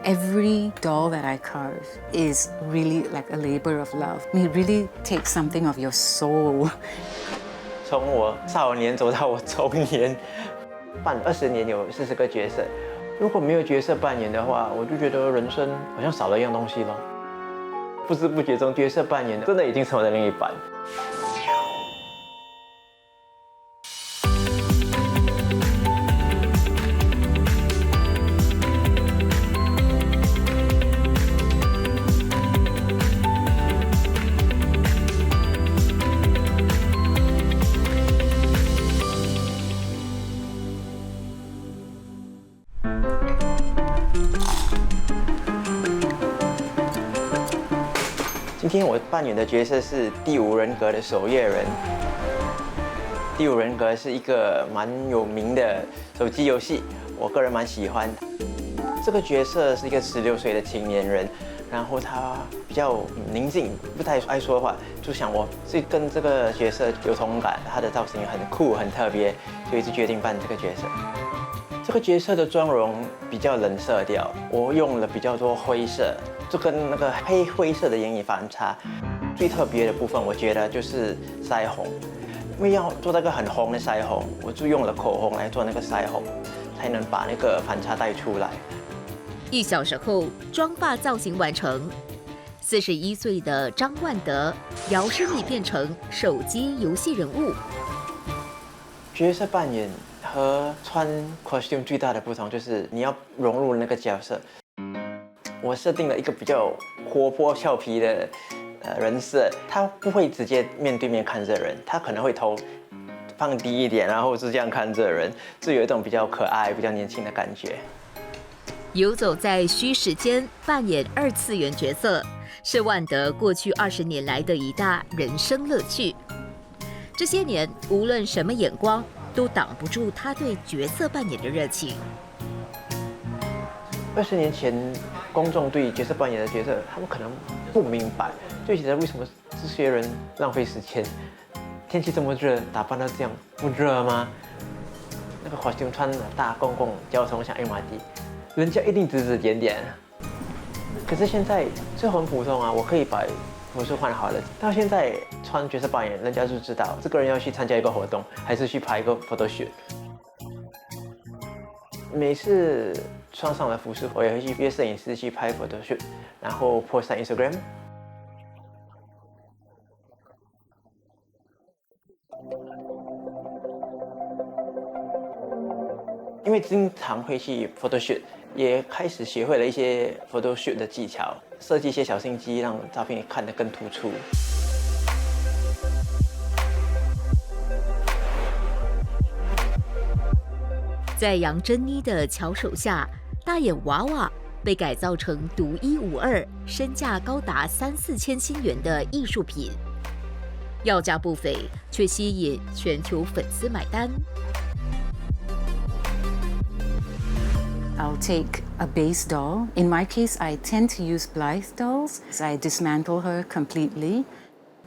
Every doll that I carve is really like a labor of love. It really takes something of your soul. 从我少年走到我中年，扮20年有40个角色。如果没有角色扮演的话，我就觉得人生好像少了一样东西了。不知不觉中，角色扮演真的已经成为了另一半。今天我扮演的角色是第5人格的守夜人。第5人格是一个蛮有名的手机游戏，我个人蛮喜欢。这个角色是一个16岁的青年人，然后他比较宁静，不太爱说话，就想我是跟这个角色有同感。他的造型很酷很特别，所以就决定扮这个角色。这个角色的妆容比较冷色调，我用了比较多灰色。就跟那个黑灰色的眼影反差，最特别的部分，我觉得就是腮红。因为要做那个很红的腮红，我就用了口红来做那个腮红，才能把那个反差带出来。1小时后，妆发造型完成。41岁的张万德摇身一变成手机游戏人物。角色扮演和穿 costume 最大的不同就是你要融入那个角色。我设定了一个比较活泼俏皮的人设，他不会直接面对面看着人，他可能会头放低一点，然后是这样看着人，就有一种比较可爱、比较年轻的感觉。游走在虚实间，扮演2次元角色，是万德过去20年来的一大人生乐趣。这些年，无论什么眼光，都挡不住他对角色扮演的热情。20年前，公众对角色扮演的角色，他们可能不明白，就觉得为什么这些人浪费时间？天气这么热，打扮到这样，不热吗？那个costume穿大公共交通像 MRT， 人家一定指指点点。可是现在就很普通啊，我可以把服饰换好了。到现在穿角色扮演，人家就知道这个人要去参加一个活动，还是去拍一个 photo shoot。每次穿上了服饰，我也会去约摄影师去拍 photo shoot， 然后 post 上 Instagram。因为经常会去 photo shoot， 也开始学会了一些 photo shoot 的技巧，设计一些小心机，让照片看得更突出。在杨珍妮的巧手下，大眼娃娃被改造成独一无二、身价高达3-4千新元的艺术品，要价不菲，却吸引全球粉丝买单。I'll take a base doll. In my case, I tend to use Blythe dolls. I dismantle her completely.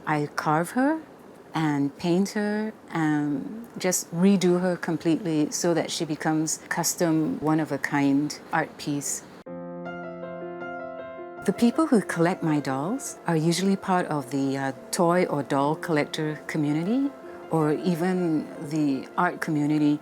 I carve her and paint her and just redo her completely so that she becomes custom, one-of-a-kind art piece. The people who collect my dolls are usually part of the toy or doll collector community or even the art community.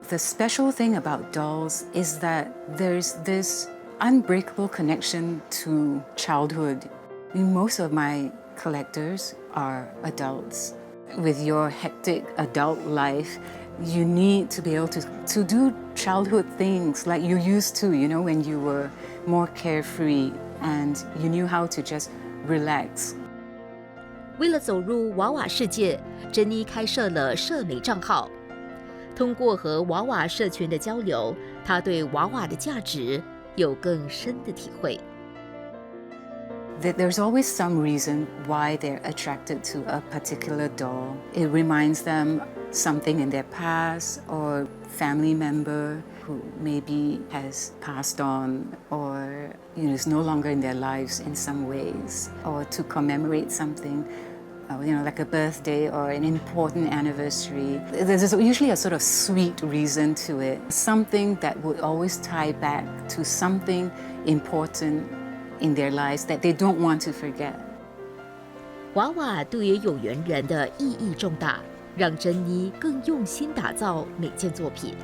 The special thing about dolls is that there's this unbreakable connection to childhood. I mean, most of my collectors are adults. With your hectic adult life, you need to be able to do childhood things like you used to, you know, when you were more carefree and you knew how to just relax. 为了走入娃娃世界，珍妮开设了社媒账号。通过和娃娃社群的交流，她对娃娃的价值有更深的体会。There's always some reason why they're attracted to a particular doll. It reminds them something in their past or family member who maybe has passed on or is no longer in their lives in some ways, or to commemorate something. like a birthday or an important anniversary. There's usually a sort of sweet reason to it, something that would always tie back to something important in their lives that they don't want to forget. 娃娃对于有缘人的意义重大，让珍妮更用心打造每件作品。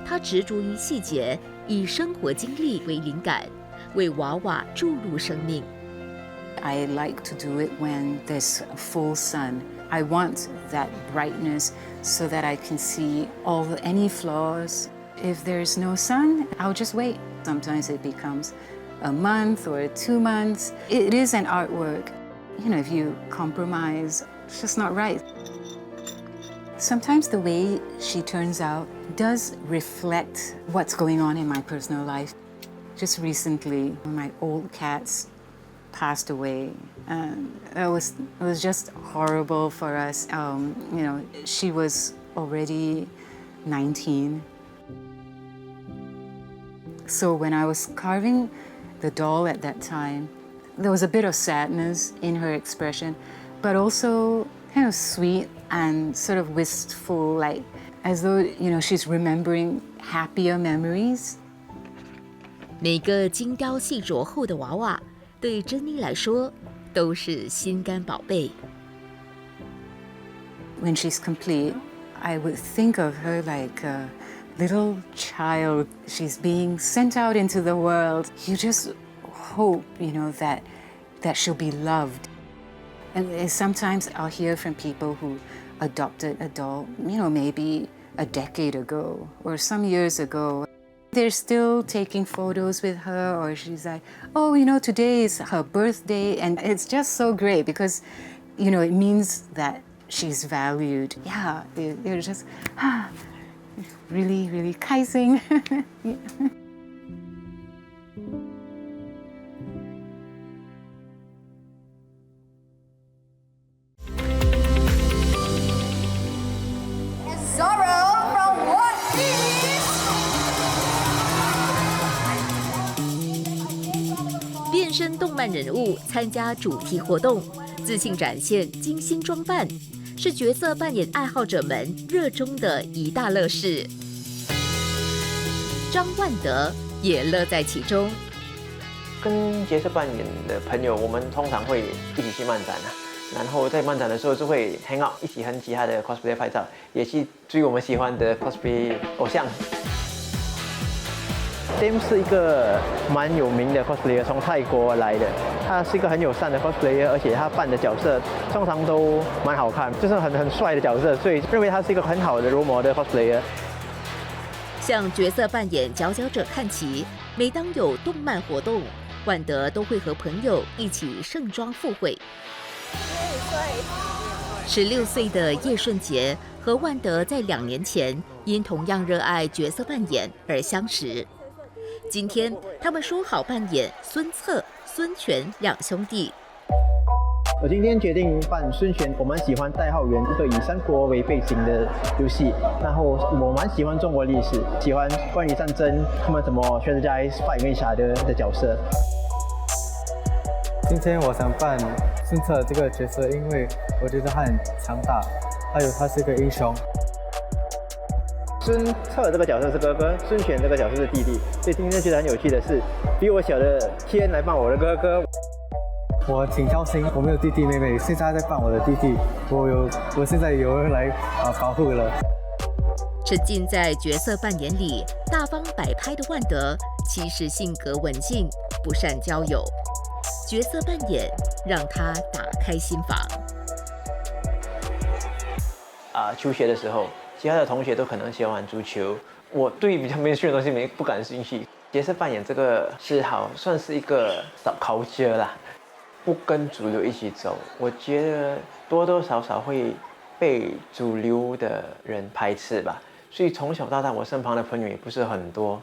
她执着于细节，以生活经历为灵感，为娃娃注入生命。I like to do it when there's full sun. I want that brightness so that I can see any flaws. If there's no sun, I'll just wait. Sometimes it becomes a month or 2 months. It is an artwork. If you compromise, it's just not right. Sometimes the way she turns out does reflect what's going on in my personal life. Just recently, my old cats passed away, and it was just horrible for us. She was already 19. So when I was carving the doll at that time, there was a bit of sadness in her expression, but also kind of sweet and sort of wistful, like as though, she's remembering happier memories. 每个精雕细琢后的娃娃，对珍妮来说都是心肝宝贝。When she's complete, I would think of her like a little child. She's being sent out into the world. You just hope, that she'll be loved. And sometimes I'll hear from people who adopted a doll, maybe a decade ago or some years ago. They're still taking photos with her, or she's like, today is her birthday. And it's just so great because, it means that she's valued. Yeah, they're just, really, really 开心. Zorro 变身动漫人物参加主题活动，自信展现精心装扮，是角色扮演爱好者们热衷的一大乐事。张万德也乐在其中。跟角色扮演的朋友，我们通常会一起去漫展然后在漫展的时候就会 hang out， 一起和其他的 cosplayer 拍照，也去追我们喜欢的 cosplay 偶像。Dame 是一个蛮有名的 cosplayer， 从泰国来的。他是一个很友善的 cosplayer， 而且他扮的角色通常都蛮好看，就是很帅的角色，所以认为他是一个很好的 role model 的 cosplayer。向角色扮演佼佼者看齐，每当有动漫活动，万德都会和朋友一起盛装赴会。16岁的叶顺杰和万德在2年前因同样热爱角色扮演而相识。今天他们说好扮演孙策、孙权2兄弟。我今天决定扮孙权，我蛮喜欢代号元一个以三国为背景的游戏，然后我蛮喜欢中国历史，喜欢关于战争，他们怎么 strategize fight 面下的角色。今天我想扮孙策这个角色，因为我觉得他很强大，还有他是个英雄。孙策这个角色是哥哥，孙权这个角色是弟弟，所以今天觉得很有趣的是，比我小的天来扮我的哥哥。我挺高兴，我没有弟弟妹妹，现在在扮我的弟弟，我现在有人来保护了。沉浸在角色扮演里，大方摆拍的万德，其实性格文静，不善交友。角色扮演让他打开心房。求学的时候，其他的同学都可能喜欢玩足球，我对比较mainstream的东西不感兴趣。角色扮演这个嗜好算是一个subculture啦，不跟主流一起走，我觉得多多少少会被主流的人排斥吧。所以从小到大，我身旁的朋友也不是很多。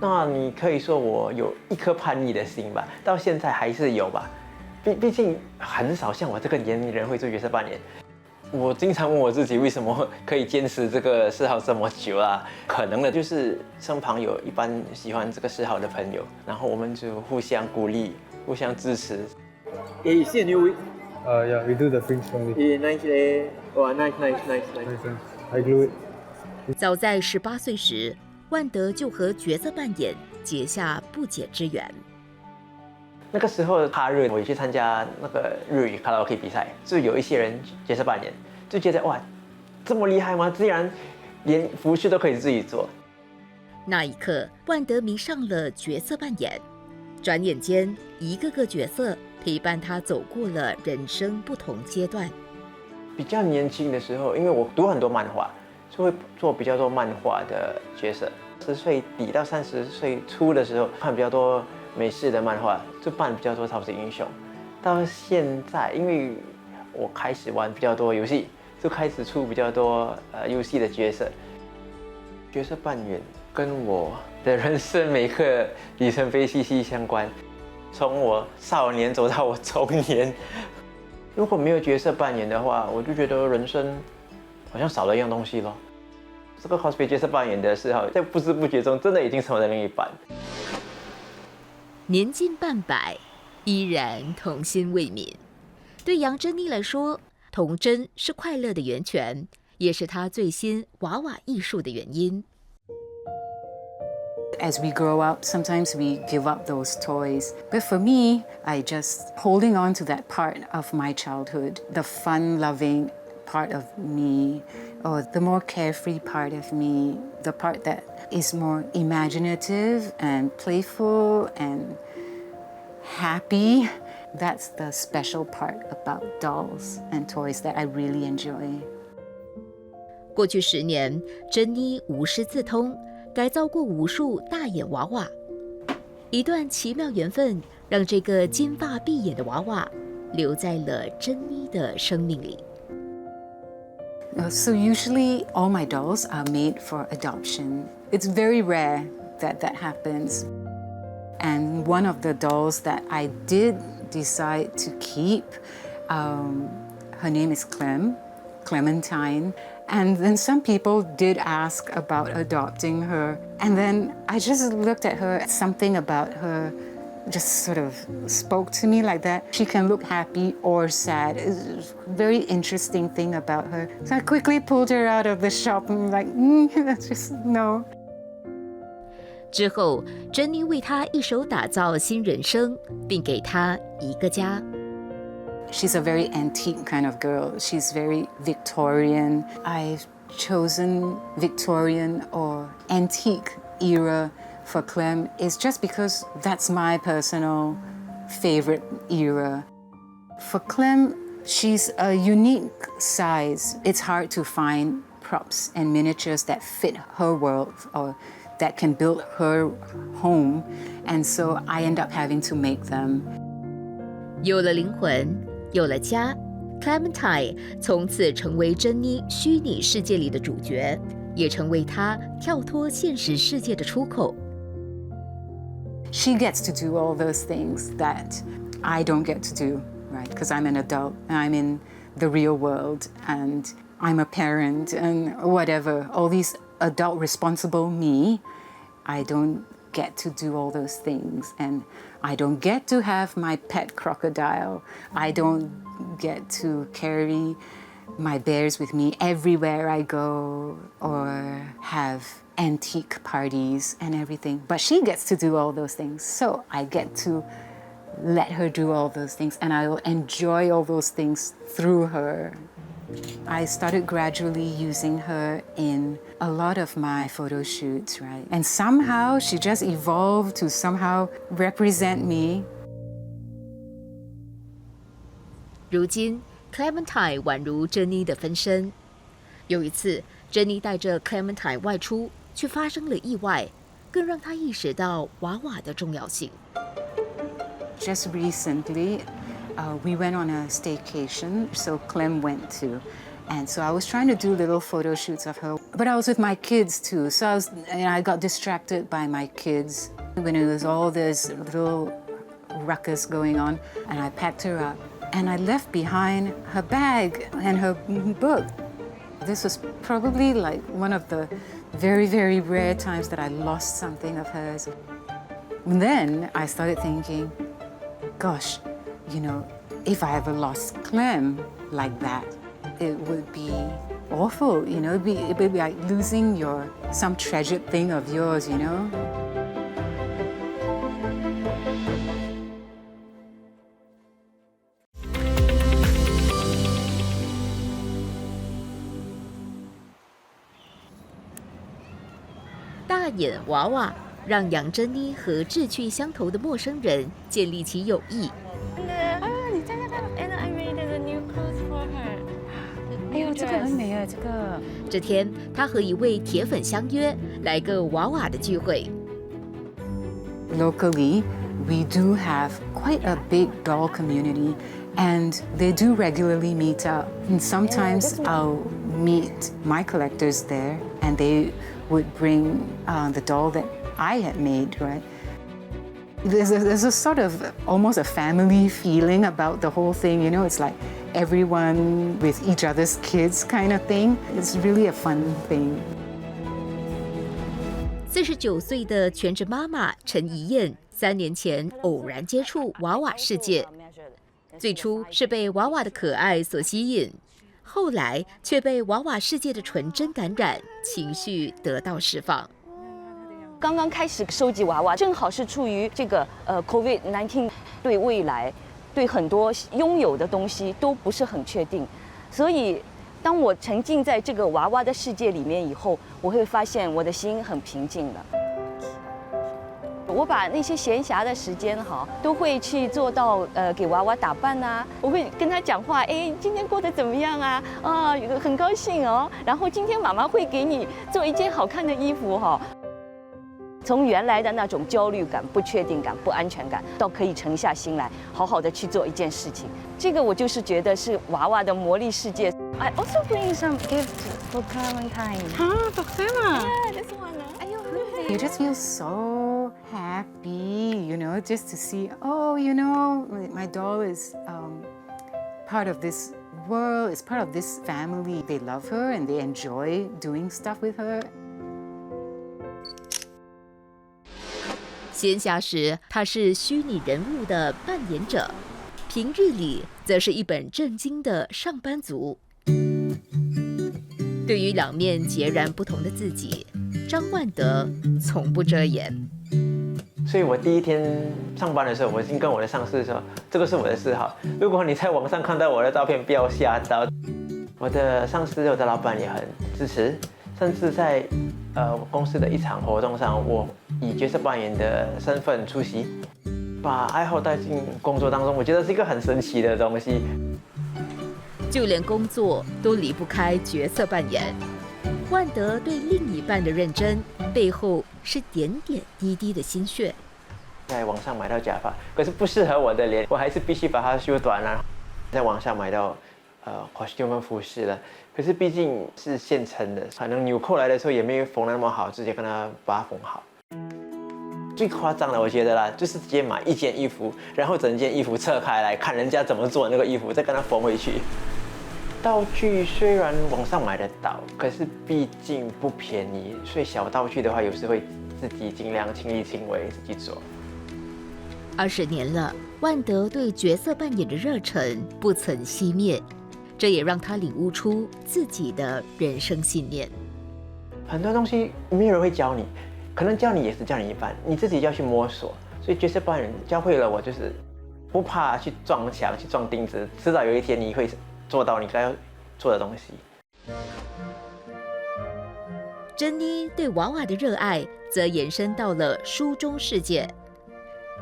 那你可以说我有一颗叛逆的心吧，到现在还是有吧。毕竟很少像我这个年龄人会做角色扮演。我经常问我自己，为什么可以坚持这个嗜好这么久啊？可能的就是身旁有一般喜欢这个嗜好的朋友，然后我们就互相鼓励、互相支持。Et ici, Yeah, we do the fringe only. Nice, wow, nice. I glue it. 早在18岁时，万德就和角色扮演结下不解之缘。那个时候哈日，我也去参加那个日语卡拉 OK 比赛，就有一些人角色扮演，就觉得哇，这么厉害吗？竟然连服饰都可以自己做。那一刻，万德迷上了角色扮演，转眼间，一个个角色陪伴他走过了人生不同阶段。比较年轻的时候，因为我读很多漫画，就会做比较多漫画的角色。10岁底到30岁初的时候，看比较多美式的漫画，就扮比较多超级英雄。到现在，因为我开始玩比较多游戏，就开始出比较多游戏的角色。角色扮演跟我的人生每个里程碑息息相关，从我少年走到我中年。如果没有角色扮演的话，我就觉得人生好像少了一样东西咯。这个 cosplay 角色扮演的嗜好，在不知不觉中真的已经成为了另一半。年近半百，依然童心未泯。对杨珍妮来说，童真是快乐的源泉，也是她最新娃娃艺术的原因。As we grow up, sometimes we give up those toys. But for me, I just holding on to that part of my childhood, the fun-loving part of me, or the more carefree part of me, the part that is more imaginative and playful and happy. That's the special part about dolls and toys that I really enjoy. 过去10年，珍妮无师自通，改造过无数大眼娃娃。一段奇妙缘分，让这个金发碧眼的娃娃留在了珍妮的生命里。So usually all my dolls are made for adoption. It's very rare that that happens. And one of the dolls that I did decide to keep, her name is Clementine. And then some people did ask about adopting her. And then I just looked at her, something about her just sort of spoke to me like that. She can look happy or sad. It's a very interesting thing about her. So I quickly pulled her out of the shop and like, just no. 之后，珍妮为她一手打造新人生，并给她一个家。She's a very antique kind of girl. She's very Victorian. I've chosen Victorian or antique era for Clem is just because that's my personal favorite era. For Clem, she's a unique size. It's hard to find props and miniatures that fit her world or that can build her home. And so I end up having to make them. 有了灵魂，有了家 ，Clementine 从此成为珍妮虚拟世界里的主角，也成为她跳脱现实世界的出口。She gets to do all those things that I don't get to do, right? Because I'm an adult and I'm in the real world and I'm a parent and whatever. All these adult responsible me, I don't get to do all those things. And I don't get to have my pet crocodile. I don't get to carry my bears with me everywhere I go or have antique parties and everything. But she gets to do all those things. So I get to let her do all those things and I will enjoy all those things through her. I started gradually using her in a lot of my photo shoots, right? And somehow she just evolved to somehow represent me. 如今 Clementine 宛如珍妮的分身。有一次，珍妮带着 Clementine 外出，却发生了意外，更让她意识到娃娃的重要性。Just recently, we went on a staycation, so Clem went too. And so I was trying to do little photo shoots of her, but I was with my kids too. So I got distracted by my kids when it was all this little ruckus going on. And I packed her up and I left behind her bag and her book. This was probably like one of the very, very rare times that I lost something of hers. And then I started thinking, gosh, you know, if I ever lost Clem like that, it would be awful, you know, it'd be like losing some treasured thing of yours, you know. 大眼娃娃让杨珍妮和志趣相投的陌生人建立起友谊。你看看 ，And I made a new clothes for her。哎呦，这个很美啊，这个。这天，他和一位铁粉相约来个娃娃的聚会。Locally, we do have quite a big doll community, and they do regularly meet up. And sometimes I'll meet my collectors there, and they would bring the doll that I had made, right? There's a sort of almost a family feeling about the whole thing, you know, it's like everyone with each other's kids kind of thing. It's really a fun thing. 49岁的全职妈妈陈怡燕3年前偶然接触娃娃世界，最初是被娃娃的可爱所吸引，后来却被娃娃世界的纯真感染，情绪得到释放。刚刚开始收集娃娃，正好是处于这个COVID-19，对未来，对很多拥有的东西都不是很确定，所以当我沉浸在这个娃娃的世界里面以后，我会发现我的心很平静了。我把那些闲暇的时间都会去做到给娃娃打扮啊，我会跟他讲话，哎，今天过得怎么样啊？啊，很高兴哦。然后今天妈妈会给你做一件好看的衣服从原来的那种焦虑感、不确定感、不安全感，到可以沉下心来，好好的去做一件事情。这个我就是觉得是娃娃的魔力世界。I also bring some gifts for Clementine. For Clem? Yeah, this one. You just feel so happy, you know, just to see, oh, you know, my doll is part of this world, is part of this family. They love her and they enjoy doing stuff with her. 闲暇时，他是虚拟人物的扮演者；平日里，则是一本正经的上班族。对于两面截然不同的自己，张万德从不遮掩。所以我第一天上班的时候，我已经跟我的上司说，这个是我的嗜好。如果你在网上看到我的照片，不要吓到。我的上司、我的老板也很支持，甚至在公司的一场活动上，我以角色扮演的身份出席，把爱好带进工作当中，我觉得是一个很神奇的东西。就连工作都离不开角色扮演。万德对另一半的认真，背后是点点滴滴的心血。在网上买到假发，可是不适合我的脸，我还是必须把它修短了。在网上买到costume 服饰了，可是毕竟是现成的，可能纽扣来的时候也没有缝得那么好，直接跟他把它缝好。最夸张的我觉得啦，就是直接买一件衣服，然后整件衣服侧开来看人家怎么做那个衣服，再跟他缝回去。道具虽然网上买得到，可是毕竟不便宜，所以小道具的话，有时会自己尽量亲力亲为自己做。20年了，万德对角色扮演的热忱不曾熄灭，这也让他领悟出自己的人生信念。很多东西没有人会教你，可能教你也是教你一半，你自己要去摸索。所以角色扮演教会了我，就是不怕去撞墙、去撞钉子，迟早有一天你会做到你该要做的东西。珍妮对娃娃的热爱则延伸到了书中世界。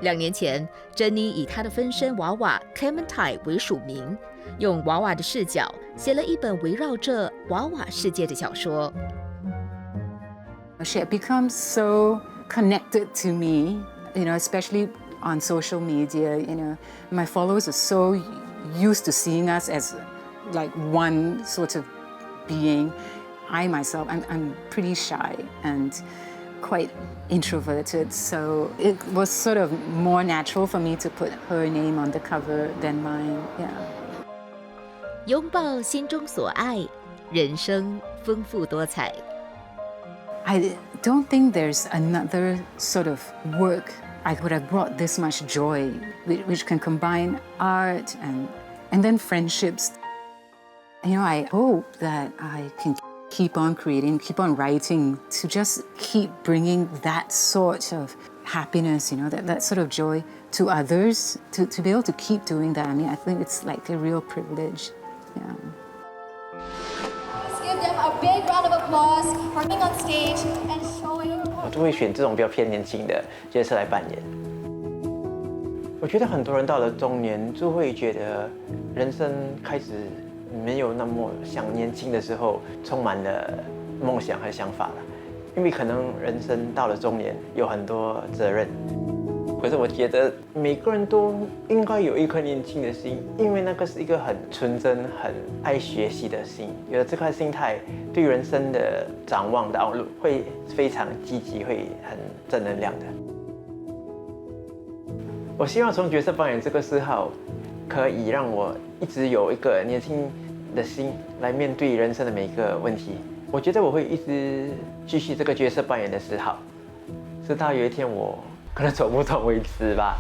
2年前，珍妮以她的分身娃娃 Clementine 为署名，用娃娃的视角写了一本围绕着娃娃世界的小说。She had become so connected to me, you know, especially on social media. You know, my followers are so used to seeing us as like one sort of being. I myself, I'm pretty shy and quite introverted, so it was sort of more natural for me to put her name on the cover than mine. Yeah. 拥抱心中所爱，人生丰富多彩。I don't think there's another sort of work I could have brought this much joy, which can combine art and then friendships. I hope that I can keep on creating, keep on writing, to just keep bringing that sort of happiness, that sort of joy to others, to be able to keep doing that. I mean, I think it's like a real privilege. Yeah. Let's give them a big round of applause for being on stage and showing. 我就会选这种比较偏年轻的角色来扮演。我觉得很多人到了中年就会觉得人生开始没有那么像年轻的时候充满了梦想和想法了，因为可能人生到了中年有很多责任。可是我觉得每个人都应该有一颗年轻的心，因为那个是一个很纯真、很爱学习的心。有了这颗心态，对人生的展望道路会非常积极，会很正能量的。我希望从角色扮演这个嗜好，可以让我一直有一个年轻的心来面对人生的每一个问题。我觉得我会一直继续这个角色扮演的嗜好，直到有一天我可能走不动为止吧。